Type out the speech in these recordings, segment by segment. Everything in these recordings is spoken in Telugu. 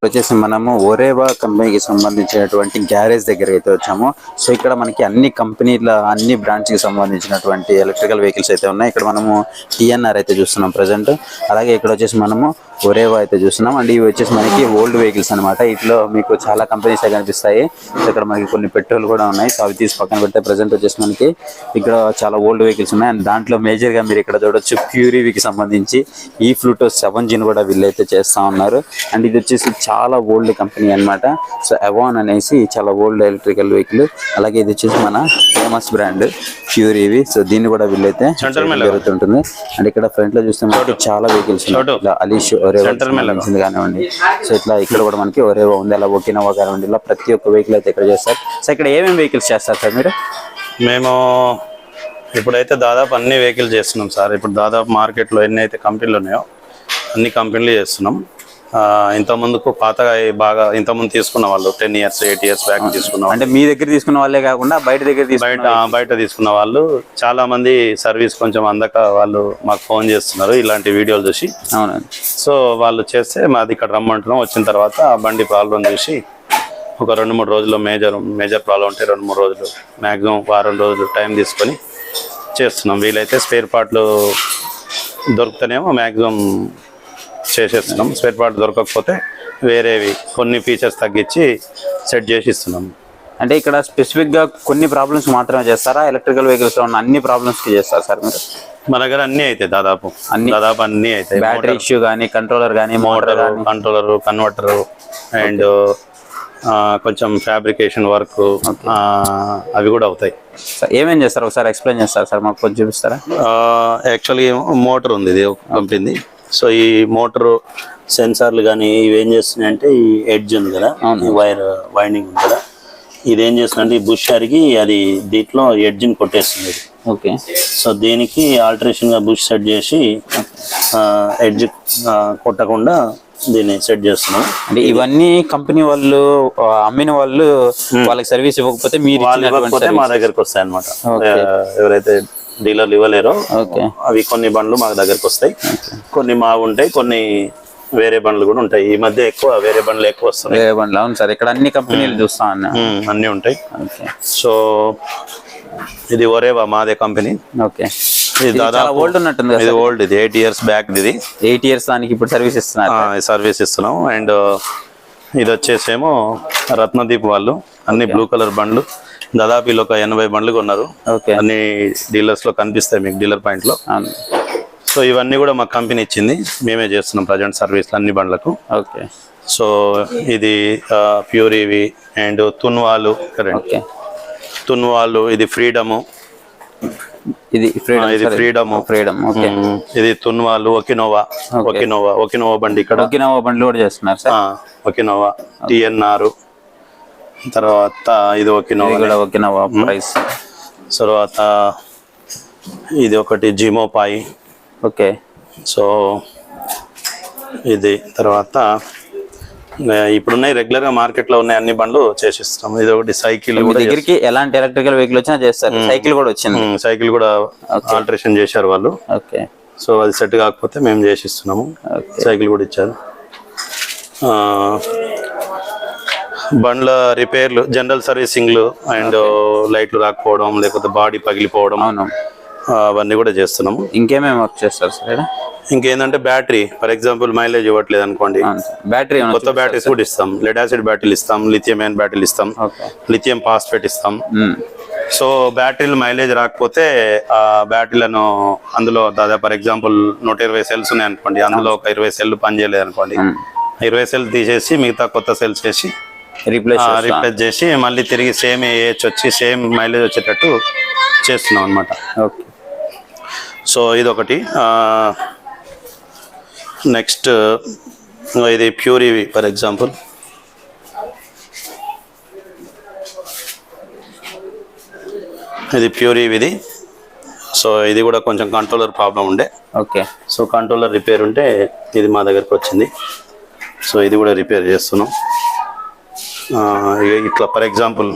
వచ్చేసి మనము ఒరేవా కంపెనీకి సంబంధించినటువంటి గ్యారేజ్ దగ్గర అయితే వచ్చాము. సో ఇక్కడ మనకి అన్ని కంపెనీల అన్ని బ్రాండ్స్ కి సంబంధించినటువంటి ఎలక్ట్రికల్ వెహికల్స్ అయితే ఉన్నాయి. ఇక్కడ మనము టీఎన్ఆర్ అయితే చూస్తున్నాం ప్రజెంట్. అలాగే ఇక్కడ వచ్చేసి మనము ఒరేవా అయితే చూస్తున్నాం. అండ్ ఇవి వచ్చేసి మనకి ఓల్డ్ వెహికల్స్ అనమాట. ఇట్లో మీకు చాలా కంపెనీస్ కనిపిస్తాయి. ఇక్కడ మనకి కొన్ని పెట్రోల్ కూడా ఉన్నాయి. సో అవి తీసి పక్కన పెడితే ప్రజెంట్ వచ్చేసి మనకి ఇక్కడ చాలా ఓల్డ్ వెహికల్స్ ఉన్నాయి. అండ్ దాంట్లో మేజర్ గా మీరు ఇక్కడ చూడొచ్చు ప్యూరీవికి సంబంధించి ఈ ఫ్లూటో 7G కూడా వీళ్ళైతే చేస్తా ఉన్నారు. అండ్ ఇది వచ్చేసి చాలా ఓల్డ్ కంపెనీ అన్నమాట. సో అవాన్ అనేసి చాలా ఓల్డ్ ఎలక్ట్రికల్ వెహికల్. అలాగే ఇది వచ్చేసి మన ఫేమస్ బ్రాండ్ ప్యూరీవి. సో దీన్ని కూడా వీళ్ళైతే జరుగుతుంటుంది. అండ్ ఇక్కడ ఫ్రంట్ లో చూస్తే మనకి చాలా వెహికల్స్ ఉన్నాయి. అలీష్ ఒరేవా కానివ్వండి. సో ఇట్లా ఇక్కడ కూడా మనకి ఒరేవా ఉంది. అలా ఒకినోవా కానివ్వండి. ఇలా ప్రతి ఒక్క వెహికల్ అయితే ఇక్కడ చేస్తారు. సో ఇక్కడ ఏమేమి వెహికల్స్ చేస్తారు సార్ మీరు? మేము ఇప్పుడైతే దాదాపు అన్ని వెహికల్ చేస్తున్నాం సార్. ఇప్పుడు దాదాపు మార్కెట్లో ఎన్ని అయితే కంపెనీలు ఉన్నాయో అన్ని కంపెనీలు చేస్తున్నాం. ఇంతకుముందుకు పాతగా బాగా ఇంతకుముందు తీసుకున్న వాళ్ళు 10 years 8 years బ్యాక్ తీసుకున్నాం. అంటే మీ దగ్గర తీసుకున్న వాళ్ళే కాకుండా బయట తీసుకున్న వాళ్ళు చాలా మంది సర్వీస్ కొంచెం అందక వాళ్ళు మాకు ఫోన్ చేస్తున్నారు ఇలాంటి వీడియోలు చూసి. అవునండి. సో వాళ్ళు చేస్తే మాది ఇక్కడ రమ్మంటున్నాం. వచ్చిన తర్వాత ఆ బండి ప్రాబ్లం చూసి ఒక 2-3 రోజుల్లో మేజర్ ప్రాబ్లం ఉంటే 2-3 రోజులు మ్యాక్సిమం వారం రోజులు టైం తీసుకొని చేస్తున్నాం. వీలైతే స్పేర్ పార్ట్లు దొరుకుతానేమో మ్యాక్సిమం చేసేస్తున్నాం. స్పేర్ పార్ట్ దొరకకపోతే వేరేవి కొన్ని ఫీచర్స్ తగ్గించి సెట్ చేసి ఇస్తున్నాం. అంటే ఇక్కడ స్పెసిఫిక్ గా కొన్ని ప్రాబ్లమ్స్ మాత్రమే చేస్తారా? ఎలక్ట్రికల్ వెహికల్స్ లో ఉన్న అన్ని ప్రాబ్లమ్స్ కి చేస్తారు సార్ మీరు? మన దగ్గర అన్ని అయితే దాదాపు అన్ని అయితే బ్యాటరీ ఇష్యూ కానీ, కంట్రోలర్ కానీ, మోటార్ కంట్రోలర్, కన్వర్టర్ అండ్ కొంచెం ఫ్యాబ్రికేషన్ వర్క్ అవి కూడా అవుతాయి. ఏమేం చేస్తారు ఒకసారి ఎక్స్ప్లెయిన్ చేస్తారు సార్? మాకు కొంచెం చూపిస్తారా? యాక్చువల్లీ మోటార్ ఉంది ఇది కంపెనీ. సో ఈ మోటార్ సెన్సార్లు కానీ ఇవి ఏం చేస్తున్నాయి అంటే ఈ ఎడ్జ్ ఉంది కదా, వైండింగ్ ఉంది కదా, ఇది ఏం చేస్తుందంటే ఈ బుష్ అరిగి అది దీంట్లో ఎడ్జ్ని కొట్టేస్తుంది. ఓకే. సో దీనికి ఆల్టరేషన్ గా బుష్ సెట్ చేసి ఎడ్జ్ కొట్టకుండా దీన్ని సెట్ చేస్తున్నాం. అంటే ఇవన్నీ కంపెనీ వాళ్ళు అమ్మిన వాళ్ళు వాళ్ళకి సర్వీస్ ఇవ్వకపోతే మీరు మా దగ్గరకు వస్తాయి అన్నమాట. ఎవరైతే డీలర్లు ఇవ్వలేరో అవి కొన్ని బండ్లు మా దగ్గరకు వస్తాయి. కొన్ని మా ఉంటాయి, కొన్ని వేరే బండ్లు కూడా ఉంటాయి. ఈ మధ్య ఎక్కువ వేరే బండ్లు ఎక్కువ వస్తున్నాయి. వేరే బండ్లు. అవును సార్, ఇక్కడ అన్ని కంపెనీలు చూస్తా ఉన్నా, అన్ని ఉంటాయి. సో ఇది ఒరేవా మాదే కంపెనీ. ఓకే. ఇది దాదాపు ఓల్డ్ ఉన్నట్టుంది. ఇది ఓల్డ్, ఇది 8 years బ్యాక్. ఇది 8 years దానికి ఇప్పుడు సర్వీస్ ఇస్తున్నారు. సర్వీస్ ఇస్తున్నాం. అండ్ ఇది వచ్చేసేమో రత్నదీప్ వాళ్ళు అన్ని బ్లూ కలర్ బండ్లు. దాదాపు వీళ్ళు ఒక 80 బండ్లు కొన్నారు. అన్ని డీలర్స్ లో కనిపిస్తాయి మీకు డీలర్ పాయింట్ లో. సో ఇవన్నీ కూడా మా కంపెనీ ఇచ్చింది, మేమే చేస్తున్నాం ప్రజెంట్ సర్వీస్ అన్ని బండ్లకు. ఓకే. సో ఇది ప్యూరీవి అండ్ తున్వాలు. కరెంట్ తున్వాలు. ఇది ఫ్రీడము. ఇది ఫ్రీడమ్. ఇది తున్వాలు. ఒకినోవా బండి. ఇక్కడ ఒకినోవా బండ్లు కూడా చేస్తున్నారు సార్. Okinawa TNR. తర్వాత ఇది ఒకినోవా ప్రైస్. తర్వాత ఇది ఒకటి జిమోపాయి. ఓకే. సో ఇది తర్వాత ఇప్పుడున్నాయి రెగ్యులర్ గా మార్కెట్ లో ఉన్నాయి అన్ని బండ్లు చేసిస్తాం. ఇది ఒకటి సైకిల్. దగ్గరికి ఎలాంటి ఎలక్ట్రికల్ వెహికల్ వచ్చినా చేస్తారు. సైకిల్ కూడా వచ్చింది. సైకిల్ కూడా ఆల్టరేషన్ చేశారు వాళ్ళు. ఓకే. సో అది సెట్ కాకపోతే మేము చేసిస్తున్నాము. సైకిల్ కూడా ఇచ్చారు. బండ్ల రిపేర్లు, జనరల్ సర్వీసింగ్లు అండ్ లైట్లు రాకపోవడం, లేకపోతే బాడీ పగిలిపోవడం, అవన్నీ కూడా చేస్తున్నాము. ఇంకేమేమి వర్క్ చేస్తారు సార్? ఇంకేంటంటే బ్యాటరీ, ఫర్ ఎగ్జాంపుల్ మైలేజ్ ఇవ్వట్లేదు అనుకోండి, బ్యాటరీ కొత్త బ్యాటరీస్ కూడా ఇస్తాం. లెడ్ యాసిడ్ బ్యాటరీలు ఇస్తాం, లిథియం అయాన్ బ్యాటరీలు ఇస్తాం, లిథియం ఫాస్ఫేట్ ఇస్తాం. సో బ్యాటరీలు మైలేజ్ రాకపోతే ఆ బ్యాటరీలను అందులో దాదాపు ఫర్ ఎగ్జాంపుల్ 120 సెల్స్ ఉన్నాయి అనుకోండి, అందులో ఒక 20 సెల్లు పనిచేయలేదు అనుకోండి, 20 సెల్ తీసేసి మిగతా కొత్త సెల్స్ వేసి రీప్లేస్ చేసి మళ్ళీ తిరిగి సేమ్ ఏహెచ్ వచ్చి సేమ్ మైలేజ్ వచ్చేటట్టు చేస్తున్నాం అనమాట. ఓకే. సో ఇదొకటి. నెక్స్ట్ ఇది ప్యూరీవి ఫర్ ఎగ్జాంపుల్. ఇది ప్యూరీవిది. సో ఇది కూడా కొంచెం కంట్రోలర్ ప్రాబ్లం ఉండే. ఓకే. సో కంట్రోలర్ రిపేర్ ఉంటే ఇది మా దగ్గరకు వచ్చింది. సో ఇది కూడా రిపేర్ చేస్తున్నాం. ఇట్లా ఫర్ ఎగ్జాంపుల్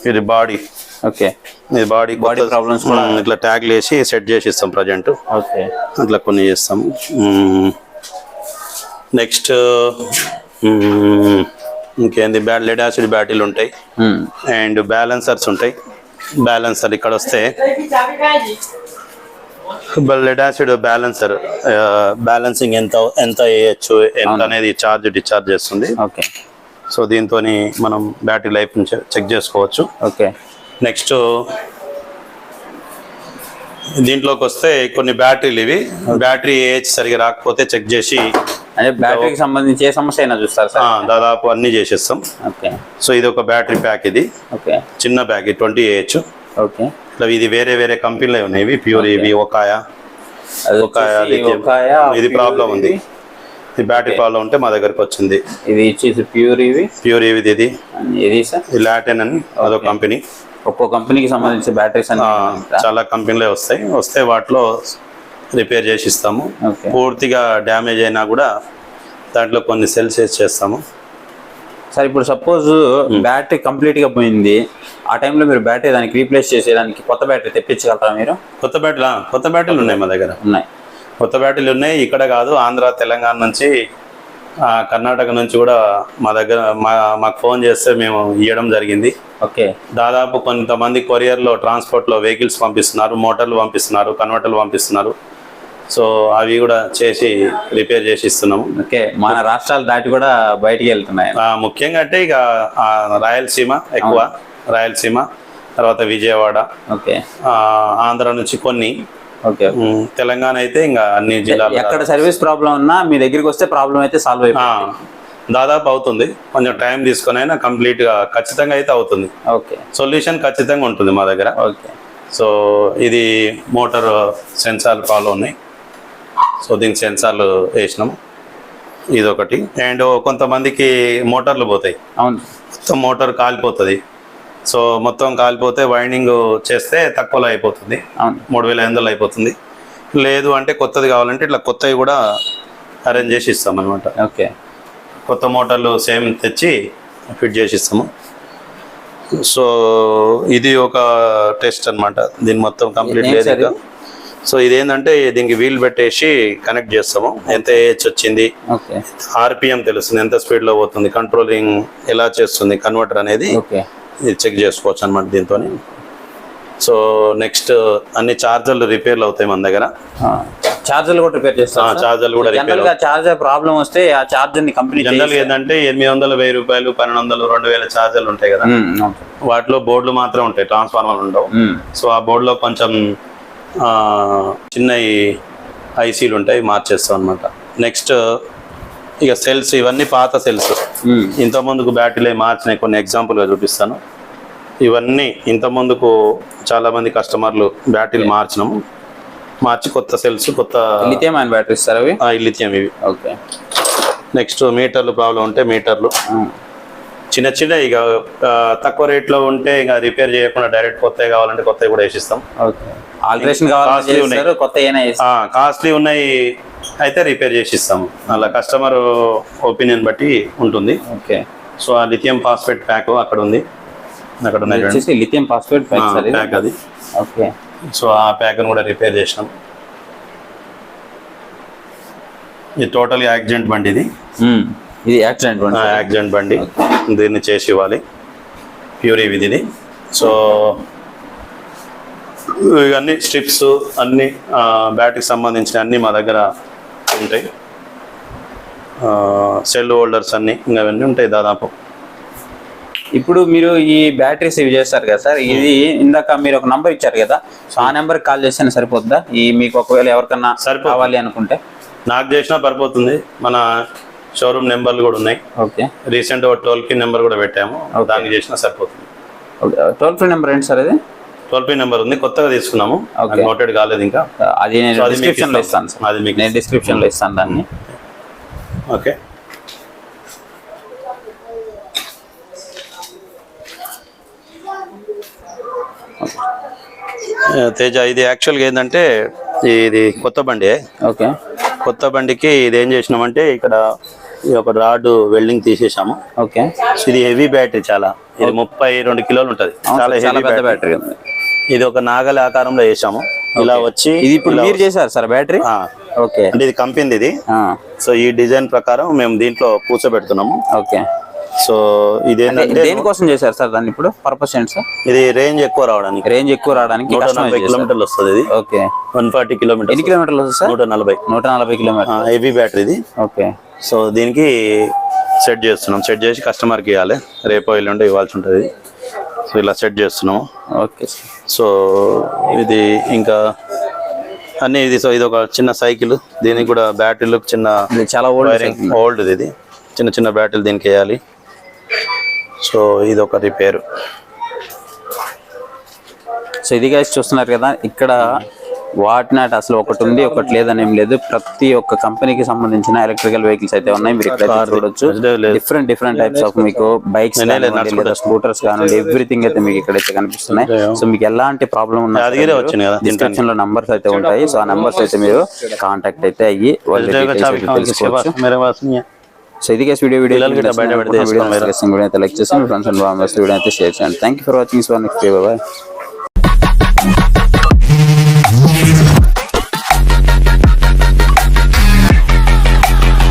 ఇది బాడీ. ఓకే. ఇది బాడీ ప్రాబ్లమ్స్ ఇట్లా ట్యాగ్లు వేసి సెట్ చేసి ఇస్తాం ప్రజెంట్. ఓకే. అట్లా కొన్ని చేస్తాం. నెక్స్ట్ ఇంకేంది లెడ్ యాసిడ్ బ్యాటరీలు ఉంటాయి అండ్ బ్యాలెన్సర్స్ ఉంటాయి. బ్యాలెన్సర్ ఇక్కడ వస్తే లెడ్ యాసిడ్ బ్యాలెన్సర్ బ్యాలెన్సింగ్ ఎంత వేయచ్చు ఎంత అనేది చార్జ్ డిశ్చార్జ్ చేస్తుంది. ఓకే. సో దీంతో మనం బ్యాటరీ లైఫ్ చెక్ చేసుకోవచ్చు. ఓకే. నెక్స్ట్ దీంట్లోకి వస్తే కొన్ని బ్యాటరీలు ఇవి బ్యాటరీ ఏజ్ సరిగా రాకపోతే చెక్ చేసి బ్యాటరీకి సంబంధించి ఏ సమస్య అయినా చూస్తారు సార్? దాదాపు అన్ని చేసేస్తాం. ఓకే. సో ఇది ఒక బ్యాటరీ ప్యాక్, ఇది ఓకే చిన్న బ్యాగ్ 20 AH. ఓకే. ఇది వేరే వేరే కంపెనీలో ఉన్నాయి, ఇవి ప్యూర్, ఇవి ఒకాయా ఇది ప్రాబ్లం ఉంది. ఈ బ్యాటరీ ప్రాబ్లం ఉంటే మా దగ్గరకు వచ్చింది. ఇది ఇచ్చేసి ప్యూర్ ఇది ఇది సార్ లాటెన్ అని అదొక కంపెనీ. ఒక్కో కంపెనీకి సంబంధించిన బ్యాటరీస్ చాలా కంపెనీలే వస్తే వాటిలో రిపేర్ చేసి ఇస్తాము. పూర్తిగా డ్యామేజ్ అయినా కూడా దాంట్లో కొన్ని సెల్స్ చేస్తాము. సార్ ఇప్పుడు సపోజ్ బ్యాటరీ కంప్లీట్ గా పోయింది, ఆ టైంలో మీరు బ్యాటరీ దానికి రీప్లేస్ చేసేదానికి కొత్త బ్యాటరీ తెప్పించగలరా మీరు? కొత్త బ్యాటరీలు ఉన్నాయి మా దగ్గర. కొత్త బ్యాటరీలు ఉన్నాయి. ఇక్కడ కాదు, ఆంధ్ర, తెలంగాణ నుంచి, కర్ణాటక నుంచి కూడా మా దగ్గర మాకు ఫోన్ చేస్తే మేము ఇవ్వడం జరిగింది. ఓకే. దాదాపు కొంతమంది కొరియర్లో ట్రాన్స్పోర్ట్లో వెహికల్స్ పంపిస్తున్నారు, మోటార్లు పంపిస్తున్నారు, కన్వర్టర్లు పంపిస్తున్నారు. సో అవి కూడా చేసి రిపేర్ చేసి ఇస్తున్నాము. ఓకే. మన రాష్ట్రాలు దాటి కూడా బయటికి వెళ్తున్నాయి. ముఖ్యంగా అంటే ఇక రాయలసీమ ఎక్కువ, రాయలసీమ తర్వాత విజయవాడ, ఓకే, ఆంధ్ర నుంచి కొన్ని, ఓకే, తెలంగాణ అయితే ఇంకా అన్ని జిల్లాలు. ఎక్కడ సర్వీస్ ప్రాబ్లం ఉన్నా మీ దగ్గరికి వస్తే ప్రాబ్లం అయితే సాల్వ్ అయిపోతుంది. దాదాపు అవుతుంది. కొంచెం టైం తీసుకొని అయినా కంప్లీట్ గా ఖచ్చితంగా అయితే అవుతుంది. ఓకే. సొల్యూషన్ ఖచ్చితంగా ఉంటుంది మా దగ్గర. ఓకే. సో ఇది మోటార్ సెన్సార్లు ప్రాబ్లం ఉన్నాయి. సో దీనికి సెన్సార్లు వేసినాము, ఇది ఒకటి. అండ్ కొంతమందికి మోటార్లు పోతాయి. అవును. మొత్తం మోటార్ కాలిపోతుంది. సో మొత్తం కాలిపోతే వైండింగ్ చేస్తే తక్కువలో అయిపోతుంది, 3500 అయిపోతుంది. లేదు అంటే కొత్తది కావాలంటే ఇట్లా కొత్తవి కూడా అరేంజ్ చేసి ఇస్తాం అనమాట. ఓకే. కొత్త మోటార్లు సేమ్ తెచ్చి ఫిట్ చేసి ఇస్తాము. సో ఇది ఒక టెస్ట్ అనమాట. దీని మొత్తం కంప్లీట్ లేదు. సో ఇదేంటంటే దీనికి వీల్ పెట్టేసి కనెక్ట్ చేస్తాము. ఎంత ఏహెచ్ వచ్చింది, ఆర్పిఎం తెలుస్తుంది, ఎంత స్పీడ్లో పోతుంది, కంట్రోలింగ్ ఎలా చేస్తుంది కన్వర్టర్ అనేది ఇది చెక్ చేసుకోవచ్చు అనమాట దీంతో. సో నెక్స్ట్ అన్ని చార్జర్లు రిపేర్లు అవుతాయి మన దగ్గర. చార్జర్లు కూడా రిపేర్ చేస్తాం. చార్జర్లు కూడా రిపేర్. చార్జర్ ప్రాబ్లం వస్తే ఆ చార్జర్ ని కంపెనీ జనరల్ ఏంటంటే 800, 1000 రూపాయలు, 1200, 2000 చార్జర్లు ఉంటాయి కదా, వాటిలో బోర్డులు మాత్రం ఉంటాయి, ట్రాన్స్ఫార్మర్లు ఉండవు. సో ఆ బోర్డులో కొంచెం చిన్న ఐసీలు ఉంటాయి, మార్చేస్తాం అనమాట. నెక్స్ట్ ఇక సెల్స్, ఇవన్నీ పాత సెల్స్, ఇంత ముందుకు బ్యాటరీలు మార్చినాయి. కొన్ని ఎగ్జాంపుల్గా చూపిస్తాను. ఇవన్నీ ఇంత ముందుకు చాలా మంది కస్టమర్లు బ్యాటరీలు మార్చి కొత్త సెల్స్, కొత్త లిథియం అయన్ బ్యాటరీస్ సార్ అవి. లిథియం ఇవి. ఓకే. నెక్స్ట్ మీటర్లు ప్రాబ్లం ఉంటే మీటర్లు చిన్న చిన్న ఇక తక్కువ రేట్లో ఉంటే ఇక రిపేర్ చేయకుండా డైరెక్ట్ కొత్తవి కావాలంటే కొత్తవి కూడా వేసిస్తాం. ఆల్టరేషన్ కాస్ట్లీ ఉన్నాయి అయితే రిపేర్ చేసి ఇస్తాము. అలా కస్టమర్ ఒపీనియన్ బట్టి ఉంటుంది. ఓకే. సో ఆ లిథియం ఫాస్ఫేట్ ప్యాక్ అక్కడ ఉంది, అక్కడ లిథియం ఫాస్ఫేట్ ప్యాక్ అది. ఓకే. సో ఆ ప్యాక్ కూడా రిపేర్ చేసినాం. ఇది టోటల్ యాక్సిడెంట్ బండి, ఇది యాక్సిడెంట్ బండి. దీన్ని చేసి ఇవ్వాలి, ప్యూర్ ఇది. సో ఇవన్నీ స్ట్రిప్స్ అన్ని బ్యాటరీకి సంబంధించిన అన్ని మా దగ్గర ఉంటాయి. సెల్ హోల్డర్స్ అన్ని ఇంకా అవన్నీ ఉంటాయి దాదాపు. ఇప్పుడు మీరు ఈ బ్యాటరీస్ ఇవి చేస్తారు కదా సార్, ఇది ఇందాక మీరు ఒక నంబర్ ఇచ్చారు కదా, సో ఆ నెంబర్కి కాల్ చేస్తే సరిపోద్దా? ఈ మీకు ఒకవేళ ఎవరికన్నా కావాలి అనుకుంటే నాకు చేసినా సరిపోతుంది. మన షోరూమ్ నెంబర్లు కూడా ఉన్నాయి. ఓకే. రీసెంట్ ఒక టోల్ ఫ్రీ నెంబర్ కూడా పెట్టాము, దానికి చేసినా సరిపోతుంది. టోల్ ఫ్రీ నెంబర్ ఏంటి సార్? అది టోల్ ఫ్రీ నెంబర్ ఉంది, కొత్తగా తీసుకున్నాము, నోటెడ్ కాలేదు ఇంకా. అది నేను డిస్క్రిప్షన్లో ఇస్తాను సార్, అది మీకు నేను డిస్క్రిప్షన్లో ఇస్తాను దాన్ని. ఓకే. తేజ, ఇది యాక్చువల్గా ఏంటంటే ఇది కొత్త బండి. ఓకే. కొత్త బండికి ఇది ఏం చేసినామంటే ఇక్కడ ఒక రాడ్ వెల్డింగ్ తీసేసాము. ఓకే. ఇది హెవీ బ్యాటరీ, చాలా, ఇది 32 కిలోలు ఉంటుంది, చాలా హెవీ బ్యాటరీ. ఇది ఒక నాగలి ఆకారంలో వేసాము. ఇలా వచ్చి ఇది ఇప్పుడు మీరు చేశారు సార్ బ్యాటరీ? ఓకే. అంటే ఇది కంపెనీ ఇది. సో ఈ డిజైన్ ప్రకారం మేము దీంట్లో కూర్చోబెడుతున్నాము. ఓకే. సో ఇదేంటంటే దేనికోసం చేశారు సార్ దాన్ని? ఇప్పుడు పర్పస్ ఏంటి సార్? ఇది రేంజ్ ఎక్కువ రావడానికి. 140 కిలోమీటర్లు వస్తుంది ఇది. ఓకే. 140 కిలోమీటర్స్. ఎన్ని కిలోమీటర్లు వస్తుంది సార్? 140 కిలోమీటర్లు. హెవీ బ్యాటరీ ఇది. ఓకే. సో దీనికి సెట్ చేస్తున్నాం. సెట్ చేసి కస్టమర్కి ఇవ్వాలి, రేపో ఎల్లుండో ఇవ్వాల్సి ఉంటుంది. సో ఇలా సెట్ చేస్తున్నాము. ఓకే. సో ఇది ఇంకా అన్ని ఇది. సో ఇది ఒక చిన్న సైకిల్, దీనికి కూడా బ్యాటరీలు చిన్న చాలా ఓల్డ్ ఇది. చిన్న చిన్న బ్యాటరీలు దీనికి వేయాలి. సో ఇది ఒక రిపేర్. సో ఇది గైస్ చూస్తున్నారు కదా, ఇక్కడ వాటినాట్ అసలు ఒకటి ఉంది ఒకటి లేదని ఏం లేదు. ప్రతి ఒక్క కంపెనీకి సంబంధించిన ఎలక్ట్రికల్ వెహికల్స్ అయితే ఉన్నాయి. మీరు ఇక్కడ చూడొచ్చు. డిఫరెంట్ టైప్స్ ఆఫ్ మీకు బైక్స్ లేదా స్కూటర్స్ కానివ్వండి, ఎవ్రీథింగ్ అయితే మీకు ఇక్కడైతే కనిపిస్తున్నాయి. సో మీకు ఎలాంటి ప్రాబ్లం ఉన్నా డిస్క్రిప్షన్ లో నంబర్స్ అయితే ఉంటాయి. సో ఆ నంబర్స్ అయితే మీరు కాంటాక్ట్ అయితే అయ్యి తెలుసుకోవచ్చు. సో ఇది గైస్ వీడియో అయితే లైక్ చేసి మీ ఫ్రెండ్స్ అండ్ ఫ్యామిలీస్ వీడియో అయితే షేర్ చేయండి. Thank you for watching. So next day bye.